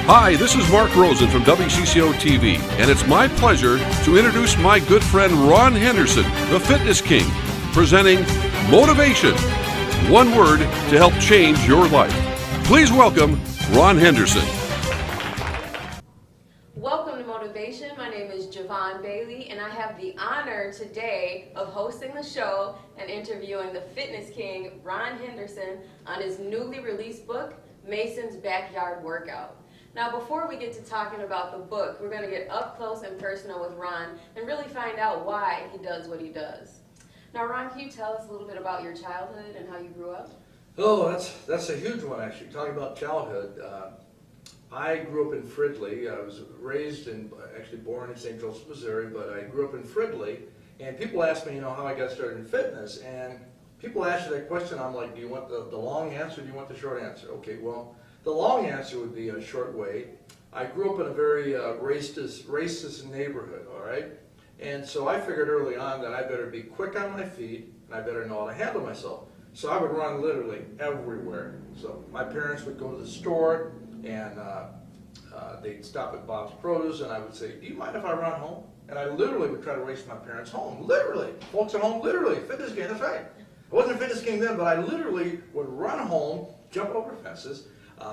Hi, this is Mark Rosen from WCCO TV, and it's my pleasure to introduce my good friend Ron Henderson, the Fitness King, presenting Motivation. One word to help change your life. Please welcome Ron Henderson. Welcome to Motivation. My name is Javon Bailey, and I have the honor today of hosting the show and interviewing the Fitness King, Ron Henderson, on his newly released book, Mason's Backyard Workout. Now, before we get to talking about the book, we're going to get up close and personal with Ron and really find out why he does what he does. Now, Ron, can you tell us a little bit about your childhood and how you grew up? Oh, that's a huge one, actually. Talking about childhood, I grew up in Fridley. I was actually born in St. Joseph, Missouri, but I grew up in Fridley. And people ask me, how I got started in fitness. And people ask you that question, I'm like, do you want the long answer or do you want the short answer? Okay, well, the long answer would be a short way. I grew up in a very racist neighborhood, all right? And so I figured early on that I better be quick on my feet and I better know how to handle myself. So I would run literally everywhere. So my parents would go to the store and they'd stop at Bob's Produce and I would say, do you mind if I run home? And I literally would try to race my parents home. Literally. Folks at home, literally. Fitness game, that's right. I wasn't a fitness game then, but I literally would run home, jump over fences,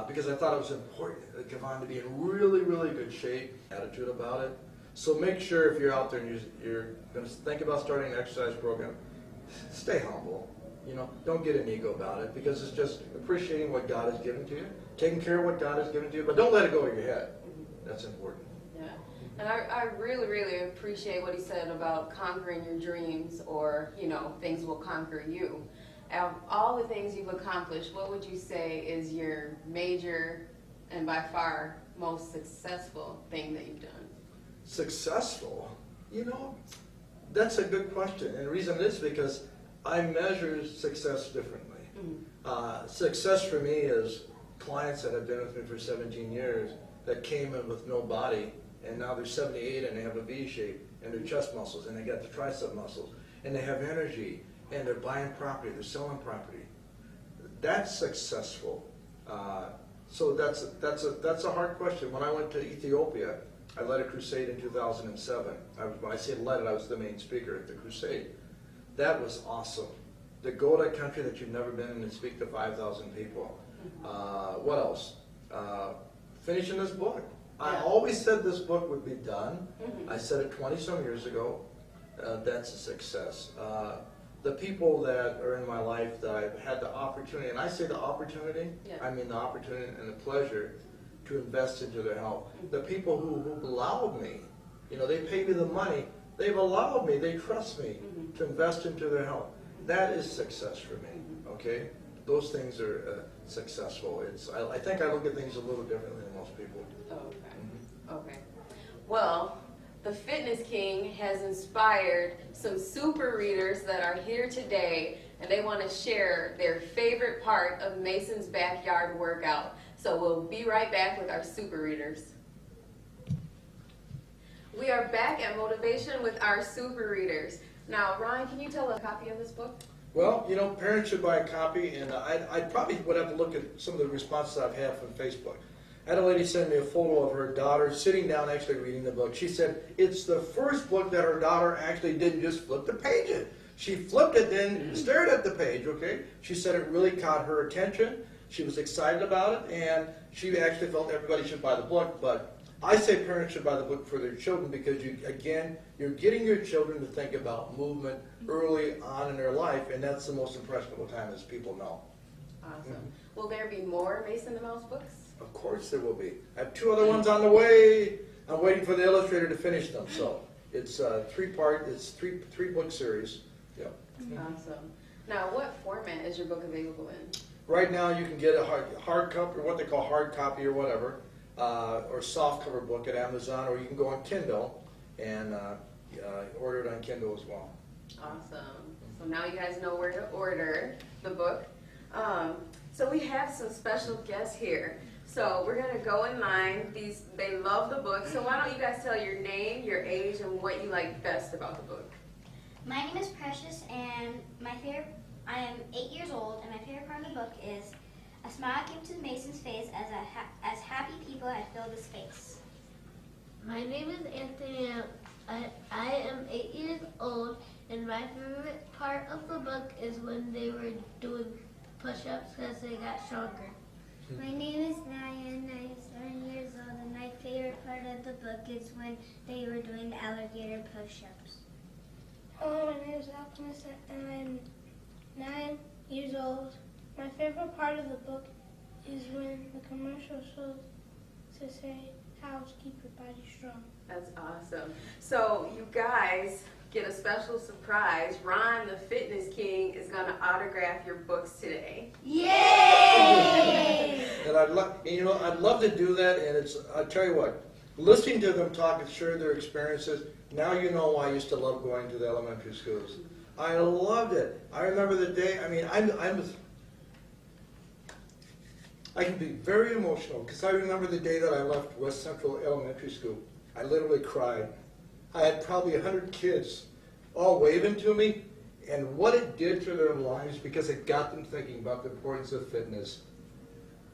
because I thought it was important, Javon, to be in really, really good shape, attitude about it. So make sure if you're out there and you're going to think about starting an exercise program, stay humble. Don't get an ego about it because it's just appreciating what God has given to you, taking care of what God has given to you, but don't let it go in your head. That's important. Yeah, and I really, really appreciate what he said about conquering your dreams or, things will conquer you. Of all the things you've accomplished, what would you say is your major and by far most successful thing that you've done? Successful? That's a good question. And the reason is because I measure success differently. Mm-hmm. Success for me is clients that have been with me for 17 years that came in with no body and now they're 78 and they have a V shape and their chest muscles and they got the tricep muscles and they have energy and they're buying property, they're selling property. That's successful. So that's a hard question. When I went to Ethiopia, I led a crusade in 2007. When I say led it, I was the main speaker at the crusade. That was awesome. To go to a country that you've never been in and speak to 5,000 people. What else? Finishing this book. I always said this book would be done. Mm-hmm. I said it 20-some years ago. That's a success. The people that are in my life that I've had the opportunity, and I say the opportunity, I mean the opportunity and the pleasure to invest into their health. The people who allowed me, they pay me the money, they've allowed me, they trust me to invest into their health. That is success for me, okay? Those things are successful. I think I look at things a little differently than most people. Okay. Mm-hmm. Okay. Well, the Fitness King has inspired some super readers that are here today, and they want to share their favorite part of Mason's Backyard Workout. So we'll be right back with our super readers. We are back at Motivation with our super readers. Now, Ron, can you tell us a copy of this book? Well, parents should buy a copy, and I probably would have to look at some of the responses I've had from Facebook. I had a lady send me a photo of her daughter sitting down actually reading the book. She said it's the first book that her daughter actually didn't just flip the pages. She flipped it, then stared at the page, okay? She said it really caught her attention. She was excited about it, and she actually felt everybody should buy the book. But I say parents should buy the book for their children because, you're getting your children to think about movement early on in their life, and that's the most impressionable time, as people know. Awesome. Mm-hmm. Will there be more Mason the Mouse books? Of course there will be. I have 2 other ones on the way. I'm waiting for the illustrator to finish them. So it's three book series. Yeah. Awesome. Now, what format is your book available in? Right now you can get a hard copy, or what they call hard copy or whatever, or soft cover book at Amazon, or you can go on Kindle and order it on Kindle as well. Awesome. So now you guys know where to order the book. So we have some special guests here. So we're going to go in line. They love the book. So why don't you guys tell your name, your age, and what you like best about the book? My name is Precious, and I am 8 years old, and my favorite part of the book is a smile came to Mason's face as happy people as I fill the space. My name is Anthony. I am 8 years old, and my favorite part of the book is when they were doing push-ups because they got stronger. My name is Naya and I'm 7 years old, and my favorite part of the book is when they were doing the alligator push-ups. Hello, my name is Alchemist and I'm 9 years old. My favorite part of the book is when the commercial shows to say how to keep your body strong. That's awesome. So you guys get a special surprise. Ron, the Fitness King, is going to autograph your books today. Yay! And I'd love to do that. And I tell you what, listening to them talk and share their experiences. Now you know why I used to love going to the elementary schools. I loved it. I remember the day. I mean, I can be very emotional because I remember the day that I left West Central Elementary School. I literally cried. I had probably 100 kids all waving to me, and what it did to their lives because it got them thinking about the importance of fitness.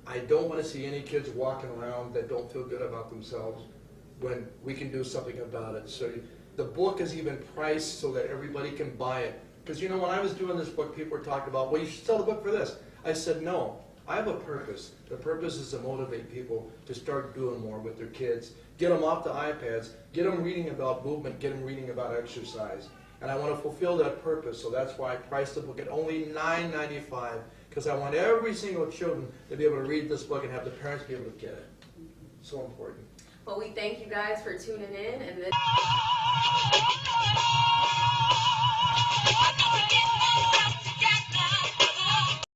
I don't want to see any kids walking around that don't feel good about themselves when we can do something about it. So the book is even priced so that everybody can buy it. Because when I was doing this book, people were talking about, well, you should sell the book for this. I said, no. I have a purpose. The purpose is to motivate people to start doing more with their kids, get them off the iPads, get them reading about movement, get them reading about exercise. And I want to fulfill that purpose, so that's why I priced the book at only $9.95, because I want every single children to be able to read this book and have the parents be able to get it. So important. Well, we thank you guys for tuning in. And this